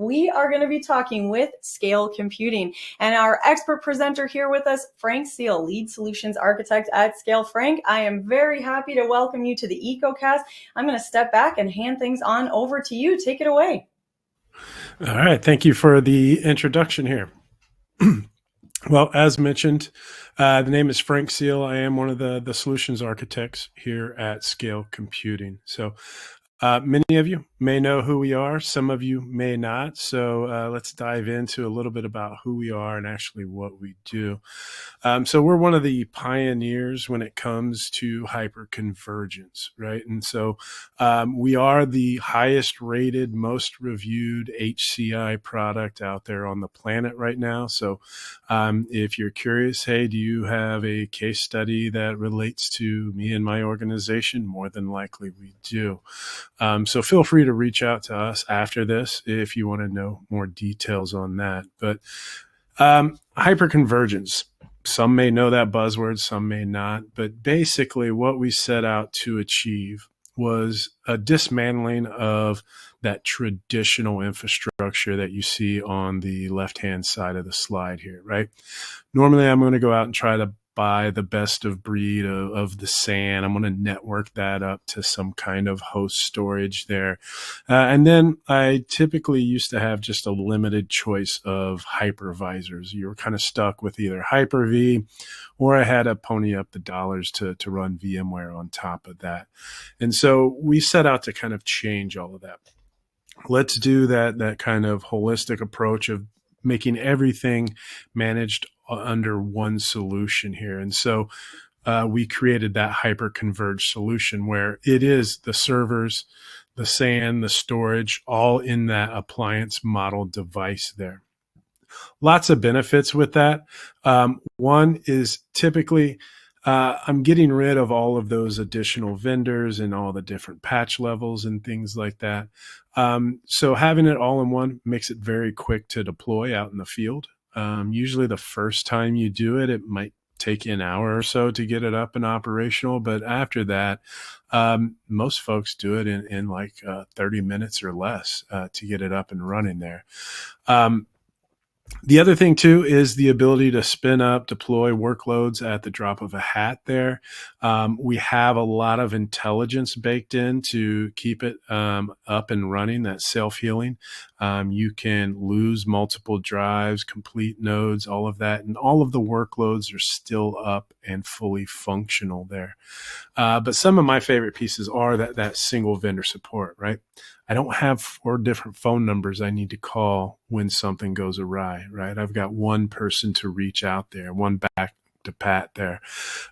we are going to be talking with Scale Computing. And our expert presenter here with us, Frank Seal, Lead Solutions Architect at Scale. Frank, I am very happy to welcome you to the EcoCast. I'm going to step back and hand things on over to you. Take it away. All right. Thank you for the introduction here. Well, as mentioned, the name is Frank Seal. I am one of the solutions architects here at Scale Computing. So many of you may know who we are. Some of you may not. So let's dive into a little bit about who we are and actually what we do. So we're one of the pioneers when it comes to hyperconvergence, right? And so we are the highest rated, most reviewed HCI product out there on the planet right now. So if you're curious, hey, do you have a case study that relates to me and my organization? More than likely we do. So feel free to reach out to us after this if you want to know more details on that. But hyperconvergence, some may know that buzzword, some may not. But basically what we set out to achieve was a dismantling of that traditional infrastructure that you see on the left-hand side of the slide here, right? Normally, I'm going to go out and try to buy the best of breed of the SAN. I'm going to network that up to some kind of host storage there. And then I typically used to have just a limited choice of hypervisors. You were kind of stuck with either Hyper-V, or I had to pony up the dollars to run VMware on top of that. And so we set out to kind of change all of that. Let's do that kind of holistic approach of making everything managed under one solution here. And so we created that hyper-converged solution where it is the servers, the SAN, the storage, all in that appliance model device there. Lots of benefits with that. One is typically I'm getting rid of all of those additional vendors and all the different patch levels and things like that. So having it all in one makes it very quick to deploy out in the field. Usually the first time you do it, it might take you an hour or so to get it up and operational. But after that, most folks do it in like 30 minutes or less to get it up and running there. The other thing, too, is the ability to spin up, deploy workloads at the drop of a hat there. We have a lot of intelligence baked in to keep it up and running, that self-healing. You can lose multiple drives, complete nodes, all of that, and all of the workloads are still up and fully functional there. But some of my favorite pieces are that single vendor support, right? I don't have 4 different phone numbers I need to call when something goes awry, right? I've got one person to reach out there, one back to pat there.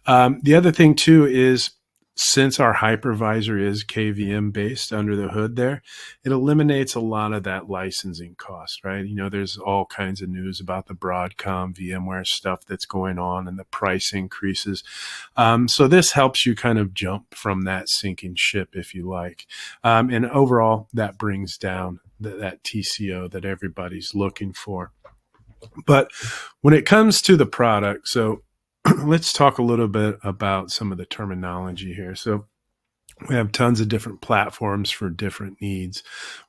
The other thing too is, since our hypervisor is KVM based under the hood there, it eliminates a lot of that licensing cost, right? You know, there's all kinds of news about the Broadcom VMware stuff that's going on and the price increases. So this helps you kind of jump from that sinking ship, if you like. And overall, that brings down that TCO that everybody's looking for. But when it comes to the product, so let's talk a little bit about some of the terminology here. So we have tons of different platforms for different needs,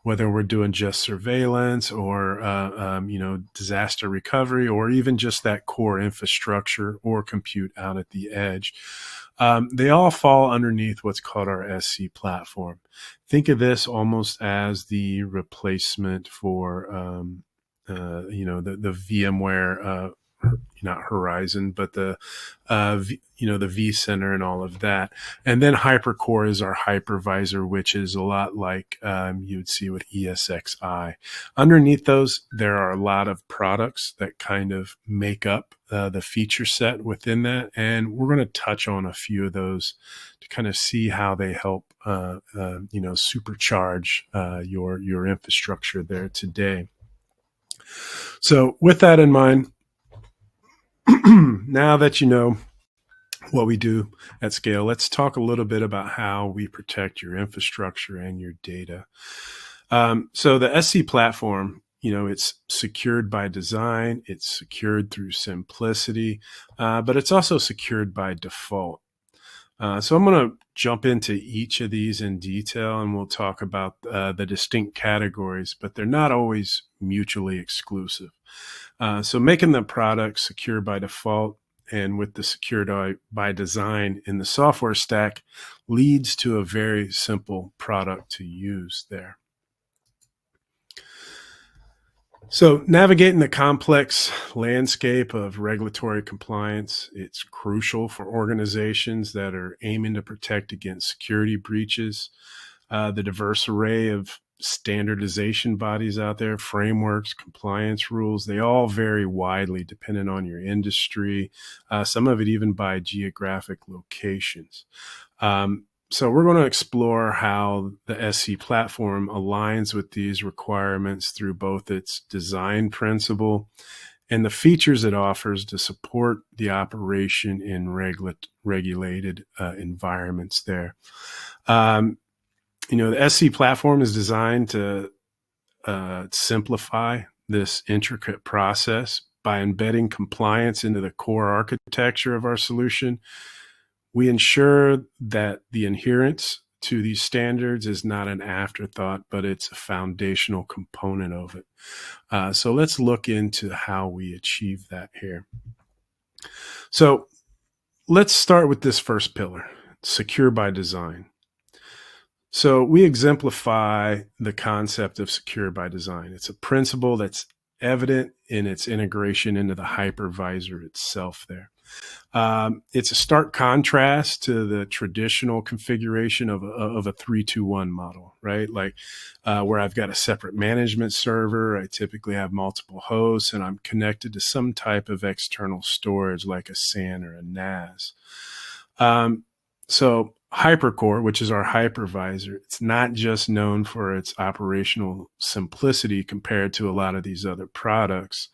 whether we're doing just surveillance or, disaster recovery, or even just that core infrastructure or compute out at the edge. They all fall underneath what's called our SC platform. Think of this almost as the replacement for, the VMware, not Horizon, but the vCenter and all of that. And then HyperCore is our hypervisor, which is a lot like you would see with ESXi. Underneath those, there are a lot of products that kind of make up the feature set within that. And we're going to touch on a few of those to kind of see how they help, supercharge your infrastructure there today. So with that in mind, now that you know what we do at Scale, let's talk a little bit about how we protect your infrastructure and your data. So the SC platform, it's secured by design, it's secured through simplicity, but it's also secured by default. So I'm going to jump into each of these in detail, and we'll talk about the distinct categories, but they're not always mutually exclusive. So making the product secure by default and with the secure by design in the software stack leads to a very simple product to use there. So navigating the complex landscape of regulatory compliance, it's crucial for organizations that are aiming to protect against security breaches. The diverse array of standardization bodies out there, frameworks, compliance rules, they all vary widely depending on your industry, some of it even by geographic locations. So we're going to explore how the SC platform aligns with these requirements through both its design principle and the features it offers to support the operation in regulated environments there. The SC platform is designed to simplify this intricate process by embedding compliance into the core architecture of our solution. We ensure that the adherence to these standards is not an afterthought, but it's a foundational component of it. So let's look into how we achieve that here. So let's start with this first pillar, secure by design. So we exemplify the concept of secure by design. It's a principle that's evident in its integration into the hypervisor itself there. It's a stark contrast to the traditional configuration of a 3-2-1 model, right? Like where I've got a separate management server, I typically have multiple hosts, and I'm connected to some type of external storage like a SAN or a NAS. So HyperCore, which is our hypervisor, it's not just known for its operational simplicity compared to a lot of these other products,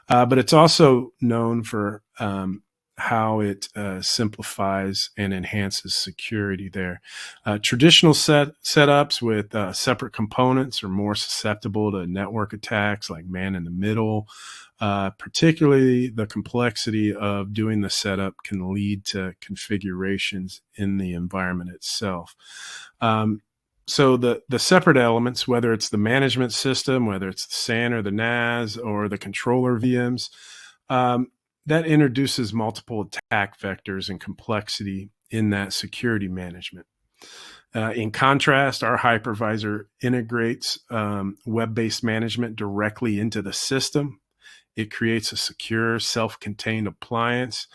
but it's also known for how it simplifies and enhances security there. Traditional setups with separate components are more susceptible to network attacks like man-in-the-middle. Particularly the complexity of doing the setup can lead to configurations in the environment itself. So the separate elements, whether it's the management system, whether it's the SAN or the NAS or the controller VMs, that introduces multiple attack vectors and complexity in that security management. In contrast, our hypervisor integrates web-based management directly into the system. It creates a secure, self-contained appliance.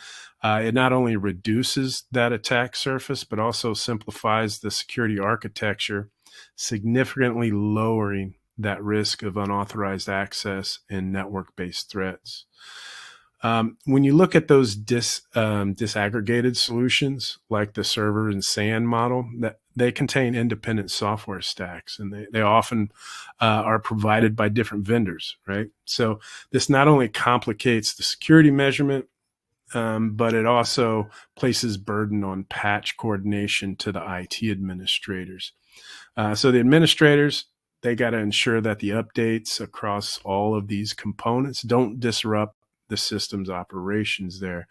It not only reduces that attack surface, but also simplifies the security architecture, significantly lowering that risk of unauthorized access and network-based threats. When you look at those disaggregated solutions, like the server and SAN model, that they contain independent software stacks, and they often are provided by different vendors, right? So this not only complicates the security measurement, but it also places burden on patch coordination to the IT administrators. So the administrators, they got to ensure that the updates across all of these components don't disrupt the system's operations there.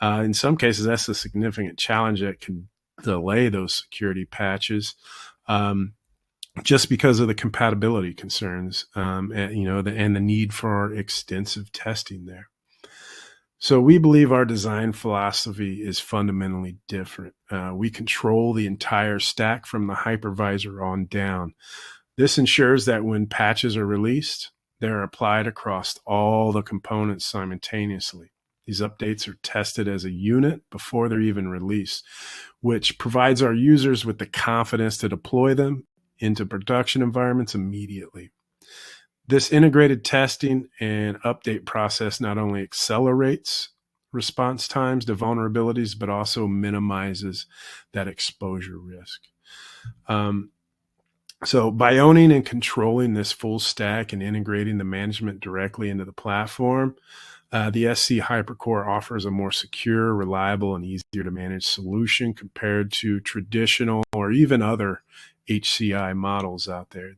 In some cases, that's a significant challenge that can delay those security patches just because of the compatibility concerns and the need for extensive testing there. So we believe our design philosophy is fundamentally different. We control the entire stack from the hypervisor on down. This ensures that when patches are released, they're applied across all the components simultaneously. These updates are tested as a unit before they're even released, which provides our users with the confidence to deploy them into production environments immediately. This integrated testing and update process not only accelerates response times to vulnerabilities, but also minimizes that exposure risk. So by owning and controlling this full stack and integrating the management directly into the platform, the SC HyperCore offers a more secure, reliable, and easier to manage solution compared to traditional or even other HCI models out there.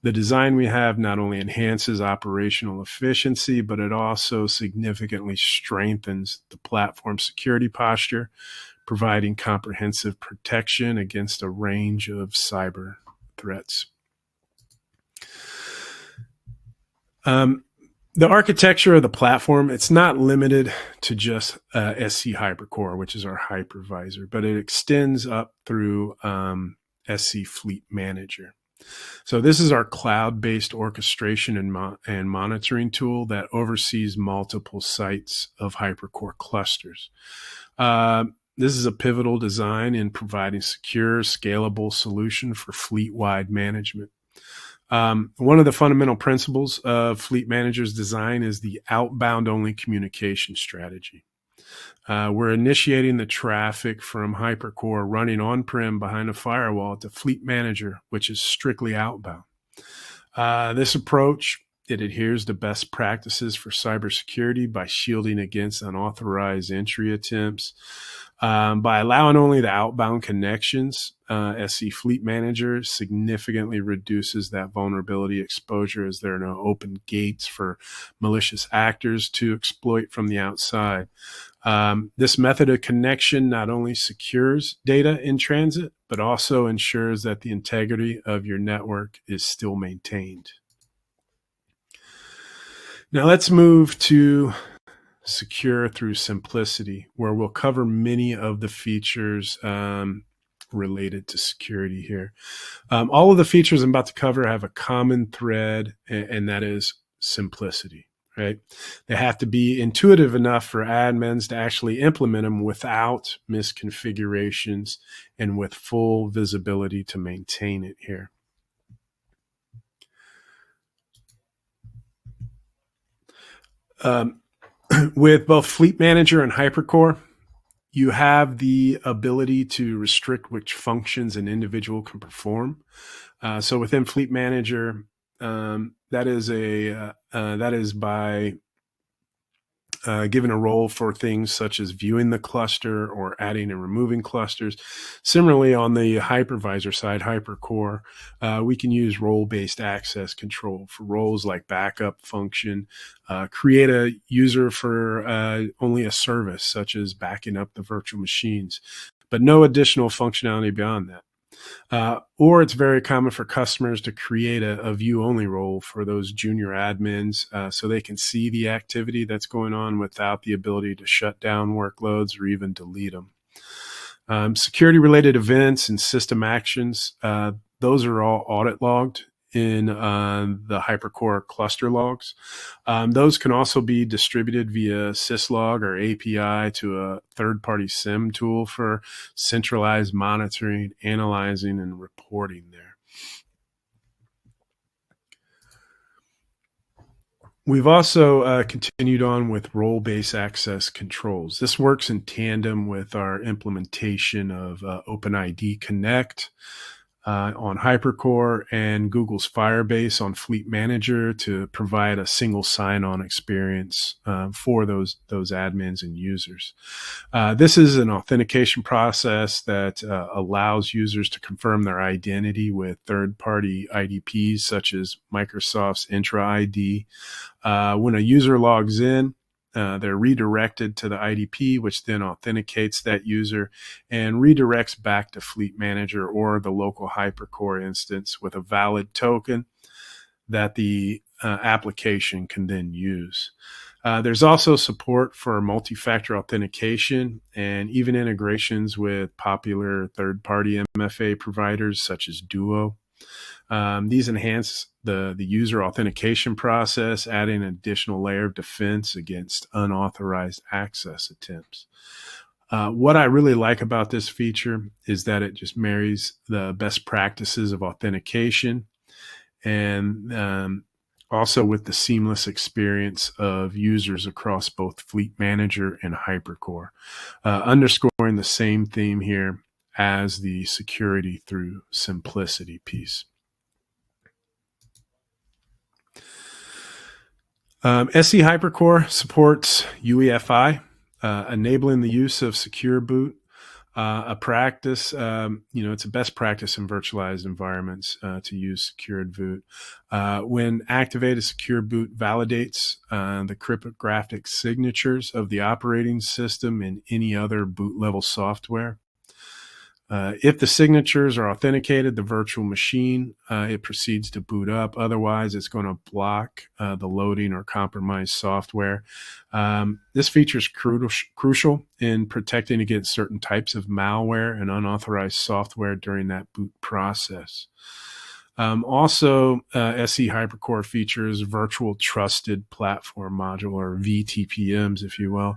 The design we have not only enhances operational efficiency, but it also significantly strengthens the platform security posture, providing comprehensive protection against a range of cyber threats. The architecture of the platform, it's not limited to just SC Hypercore, which is our hypervisor, but it extends up through SC Fleet Manager. So this is our cloud-based orchestration and monitoring tool that oversees multiple sites of Hypercore clusters. This is a pivotal design in providing secure, scalable solution for fleet-wide management. One of the fundamental principles of Fleet Manager's design is the outbound-only communication strategy. We're initiating the traffic from Hypercore running on-prem behind a firewall to Fleet Manager, which is strictly outbound. This approach, it adheres to best practices for cybersecurity by shielding against unauthorized entry attempts. By allowing only the outbound connections, SC Fleet Manager significantly reduces that vulnerability exposure as there are no open gates for malicious actors to exploit from the outside. This method of connection not only secures data in transit, but also ensures that the integrity of your network is still maintained. Now let's move to Secure through Simplicity, where we'll cover many of the features related to security here. All of the features I'm about to cover have a common thread, and that is simplicity, right? They have to be intuitive enough for admins to actually implement them without misconfigurations and with full visibility to maintain it here. With both Fleet Manager and Hypercore, you have the ability to restrict which functions an individual can perform. So within Fleet Manager, that is by given a role for things such as viewing the cluster or adding and removing clusters. Similarly, on the hypervisor side, Hypercore, we can use role-based access control for roles like backup function, create a user for only a service, such as backing up the virtual machines, but no additional functionality beyond that. Or it's very common for customers to create a view-only role for those junior admins so they can see the activity that's going on without the ability to shut down workloads or even delete them. Security-related events and system actions, those are all audit logged in the Hypercore cluster logs. Those can also be distributed via syslog or API to a third-party SIEM tool for centralized monitoring, analyzing, and reporting there. We've also continued on with role-based access controls. This works in tandem with our implementation of OpenID Connect on Hypercore and Google's Firebase on Fleet Manager to provide a single sign-on experience for those admins and users. This is an authentication process that allows users to confirm their identity with third-party IDPs such as Microsoft's Entra ID. When a user logs in, they're redirected to the IDP, which then authenticates that user and redirects back to Fleet Manager or the local Hypercore instance with a valid token that the application can then use. There's also support for multi-factor authentication and even integrations with popular third-party MFA providers such as Duo. These enhance the user authentication process, adding an additional layer of defense against unauthorized access attempts. What I really like about this feature is that it just marries the best practices of authentication and also with the seamless experience of users across both Fleet Manager and Hypercore, underscoring the same theme here as the security through simplicity piece. SC Hypercore supports UEFI, enabling the use of secure boot A practice, it's a best practice in virtualized environments to use secured boot. When activated, secure boot validates the cryptographic signatures of the operating system and any other boot level software. If the signatures are authenticated, the virtual machine, it proceeds to boot up. Otherwise, it's going to block the loading or compromise software. This feature is crucial in protecting against certain types of malware and unauthorized software during that boot process. Also, SE HyperCore features Virtual Trusted Platform Module, or VTPMs, if you will.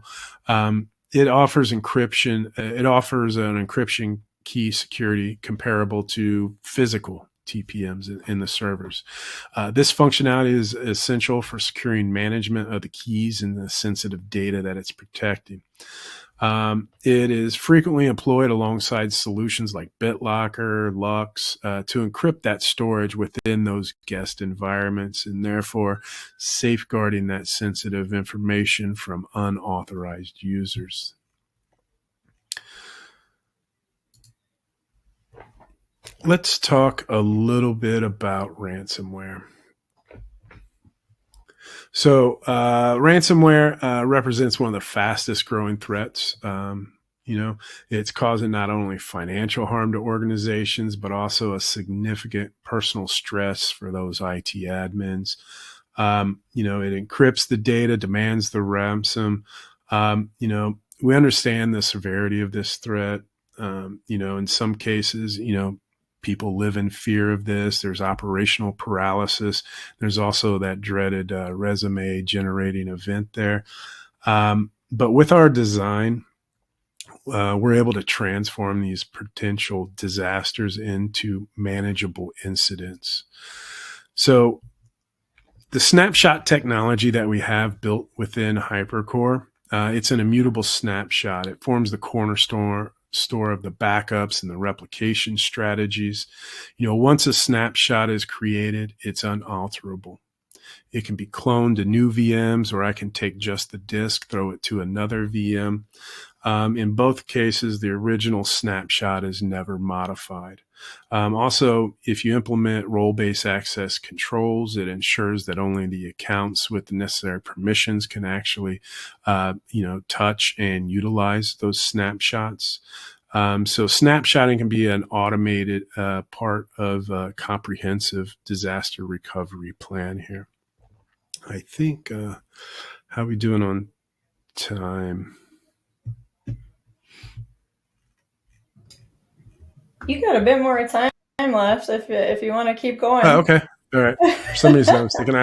It offers encryption. It offers an encryption key security comparable to physical TPMs in the servers. This functionality is essential for securing management of the keys and the sensitive data that it's protecting. It is frequently employed alongside solutions like BitLocker, Lux, to encrypt that storage within those guest environments, and therefore safeguarding that sensitive information from unauthorized users. Let's talk a little bit about ransomware. So ransomware represents one of the fastest growing threats. It's causing not only financial harm to organizations, but also a significant personal stress for those IT admins. It encrypts the data, demands the ransom. We understand the severity of this threat. In some cases, people live in fear of this. There's operational paralysis. There's also that dreaded resume generating event there. But with our design, we're able to transform these potential disasters into manageable incidents. So the snapshot technology that we have built within HyperCore, it's an immutable snapshot. It forms the cornerstone of the backups and the replication strategies. Once a snapshot is created, it's unalterable. It can be cloned to new VMs, or I can take just the disk, throw it to another VM. In both cases, the original snapshot is never modified. Also, if you implement role-based access controls, it ensures that only the accounts with the necessary permissions can actually, touch and utilize those snapshots. So snapshotting can be an automated part of a comprehensive disaster recovery plan here. I think, how are we doing on time? You got a bit more time left if you want to keep going. Oh, okay. All right. For some reason, I was thinking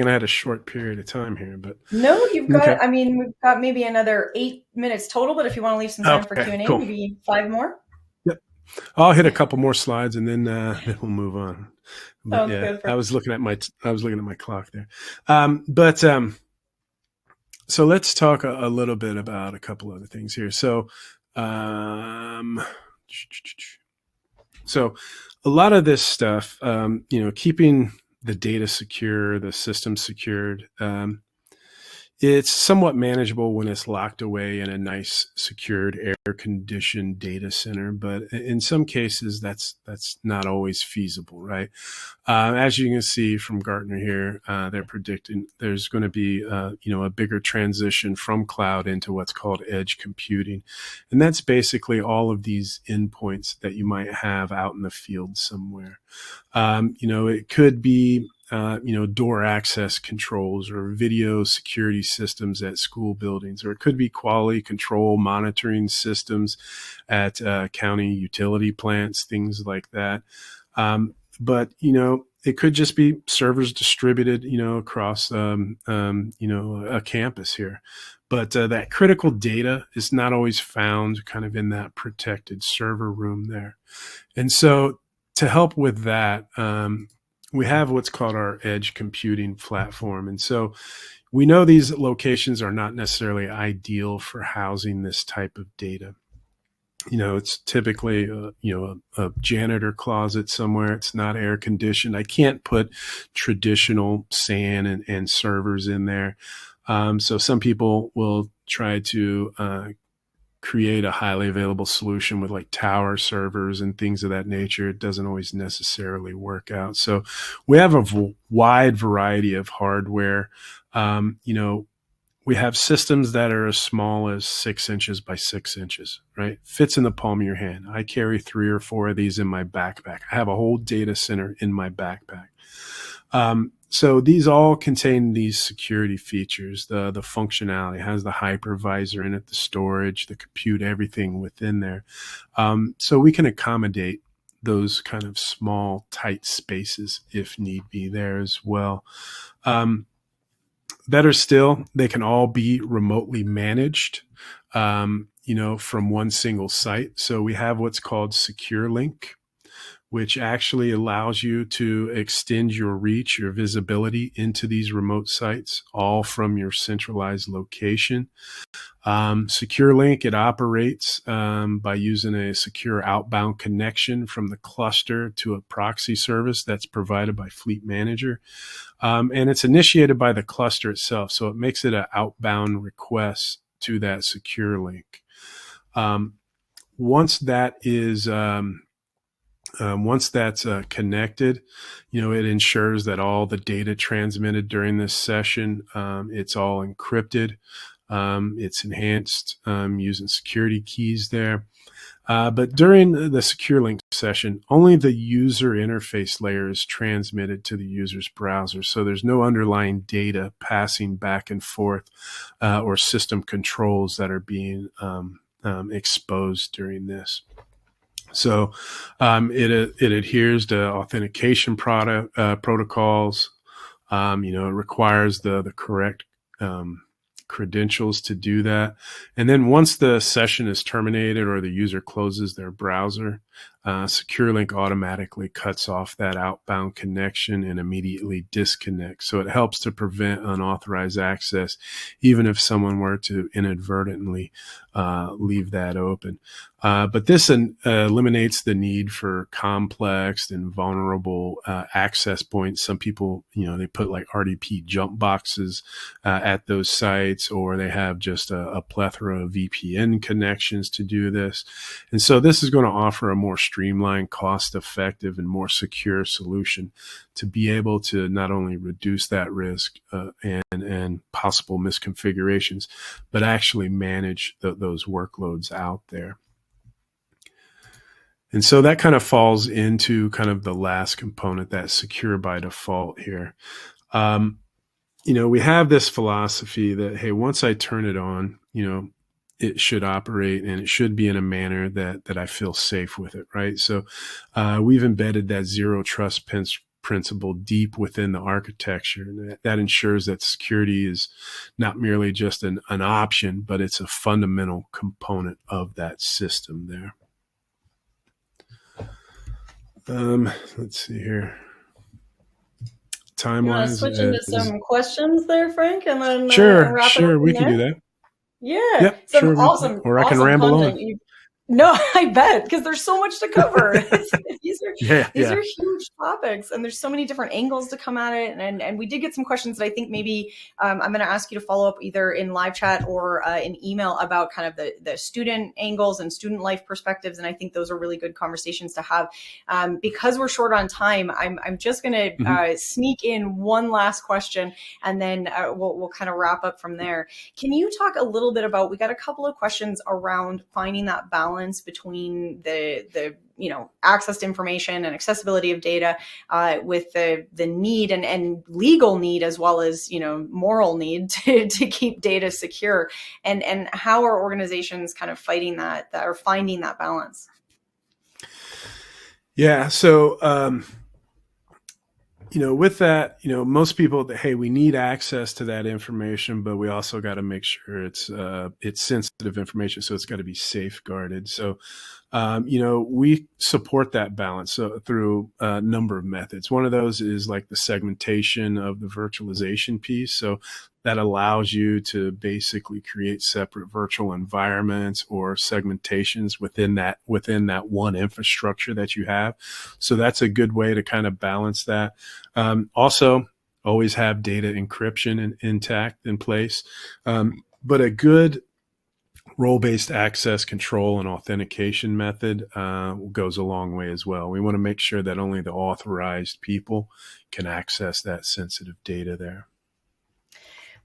I had a short period of time here, but no, you've got. Okay. I mean, we've got maybe another 8 minutes total. But if you want to leave some time for Q&A, cool. maybe 5 more. Yep. I'll hit a couple more slides and then we'll move on. But Good. I was looking at my clock there. So let's talk a little bit about a couple other things here. So a lot of this stuff, keeping the data secure, the system secured, it's somewhat manageable when it's locked away in a nice, secured, air-conditioned data center. But in some cases, that's not always feasible, right? As you can see from Gartner here, they're predicting there's going to be, a bigger transition from cloud into what's called edge computing. And that's basically all of these endpoints that you might have out in the field somewhere. It could be door access controls or video security systems at school buildings, or it could be quality control monitoring systems at county utility plants, things like that. But it could just be servers distributed, across, a campus here. But that critical data is not always found kind of in that protected server room there. And so to help with that, we have what's called our edge computing platform. And so we know these locations are not necessarily ideal for housing this type of data. It's typically, a janitor closet somewhere. It's not air conditioned. I can't put traditional SAN and servers in there. So some people will try to create a highly available solution with like tower servers and things of that nature, it doesn't always necessarily work out. So we have a wide variety of hardware. We have systems that are as small as 6 inches by 6 inches, right? Fits in the palm of your hand. I carry 3 or 4 of these in my backpack. I have a whole data center in my backpack. So these all contain these security features. The functionality has the hypervisor in it, the storage, the compute, everything within there. So we can accommodate those kind of small, tight spaces if need be there as well. Better still, they can all be remotely managed, from one single site. So we have what's called Secure Link, which actually allows you to extend your reach, your visibility into these remote sites, all from your centralized location. SecureLink, it operates by using a secure outbound connection from the cluster to a proxy service that's provided by Fleet Manager. And it's initiated by the cluster itself, so it makes it an outbound request to that SecureLink. Once that's connected, it ensures that all the data transmitted during this session, it's all encrypted. It's enhanced using security keys there. But during the SecureLink session, only the user interface layer is transmitted to the user's browser. So there's no underlying data passing back and forth or system controls that are being exposed during this. So it adheres to authentication protocols. It requires the correct credentials to do that. And then once the session is terminated or the user closes their browser, SecureLink automatically cuts off that outbound connection and immediately disconnects. So it helps to prevent unauthorized access, even if someone were to inadvertently leave that open. But this eliminates the need for complex and vulnerable access points. Some people, they put like RDP jump boxes at those sites, or they have just a plethora of VPN connections to do this. And so this is going to offer a more streamlined, cost-effective, and more secure solution to be able to not only reduce that risk and possible misconfigurations, but actually manage those workloads out there. And so that kind of falls into kind of the last component, that secure by default here. We have this philosophy that, hey, once I turn it on, it should operate and it should be in a manner that I feel safe with it, right? So we've embedded that zero trust principle deep within the architecture. And that ensures that security is not merely just an option, but it's a fundamental component of that system there. Let's see here. Timelines. Switch into some questions there, Frank, and then sure, we can do that. Yeah, yep, some sure, awesome, or I can ramble content. on. No, I bet, because there's so much to cover. These are huge topics, and there's so many different angles to come at it. And we did get some questions that I think maybe I'm going to ask you to follow up either in live chat or in email about kind of the student angles and student life perspectives. And I think those are really good conversations to have. Because we're short on time, I'm just going to sneak in one last question, and then we'll kind of wrap up from there. Can you talk a little bit about, we got a couple of questions around finding that balance between the access to information and accessibility of data with the need and legal need, as well as moral need to keep data secure, and how are organizations kind of fighting that or finding that balance? Yeah, so with that, most people, hey, we need access to that information, but we also got to make sure it's sensitive information, so it's got to be safeguarded. So, we support that balance through a number of methods. One of those is like the segmentation of the virtualization piece. So that allows you to basically create separate virtual environments or segmentations within that one infrastructure that you have. So that's a good way to kind of balance that. Also, always have data encryption intact in place. But a good role-based access control and authentication method goes a long way as well. We want to make sure that only the authorized people can access that sensitive data there.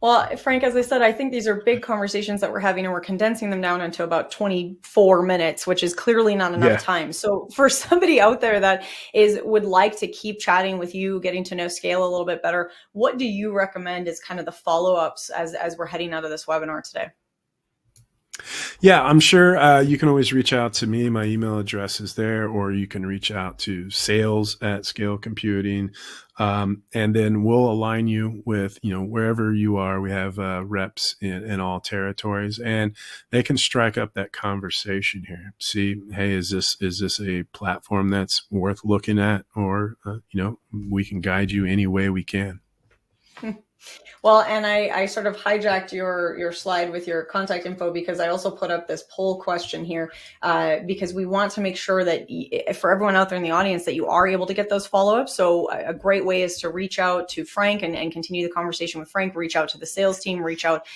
Well, Frank, as I said, I think these are big conversations that we're having, and we're condensing them down into about 24 minutes, which is clearly not enough time. So for somebody out there that would like to keep chatting with you, getting to know Scale a little bit better, what do you recommend as kind of the follow-ups as we're heading out of this webinar today? Yeah, I'm sure you can always reach out to me. My email address is there, or you can reach out to sales@Scale Computing. And then we'll align you with, wherever you are. We have reps in all territories, and they can strike up that conversation here. See, hey, is this a platform that's worth looking at? Or, we can guide you any way we can. Well, and I sort of hijacked your slide with your contact info, because I also put up this poll question here because we want to make sure that for everyone out there in the audience that you are able to get those follow-ups. So a great way is to reach out to Frank and continue the conversation with Frank, reach out to the sales team, reach out,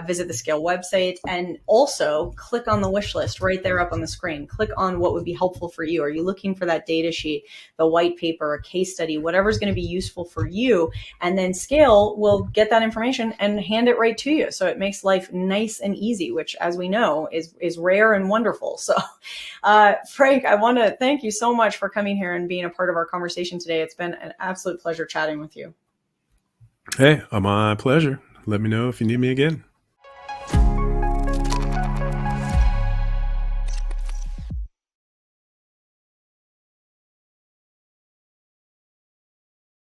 visit the Scale website, and also click on the wish list right there up on the screen. Click on what would be helpful for you. Are you looking for that data sheet, the white paper, a case study, whatever's going to be useful for you? And then Scale will get that information and hand it right to you. So it makes life nice and easy, which, as we know, is rare and wonderful. So Frank, I want to thank you so much for coming here and being a part of our conversation today. It's been an absolute pleasure chatting with you. Hey, my pleasure. Let me know if you need me again.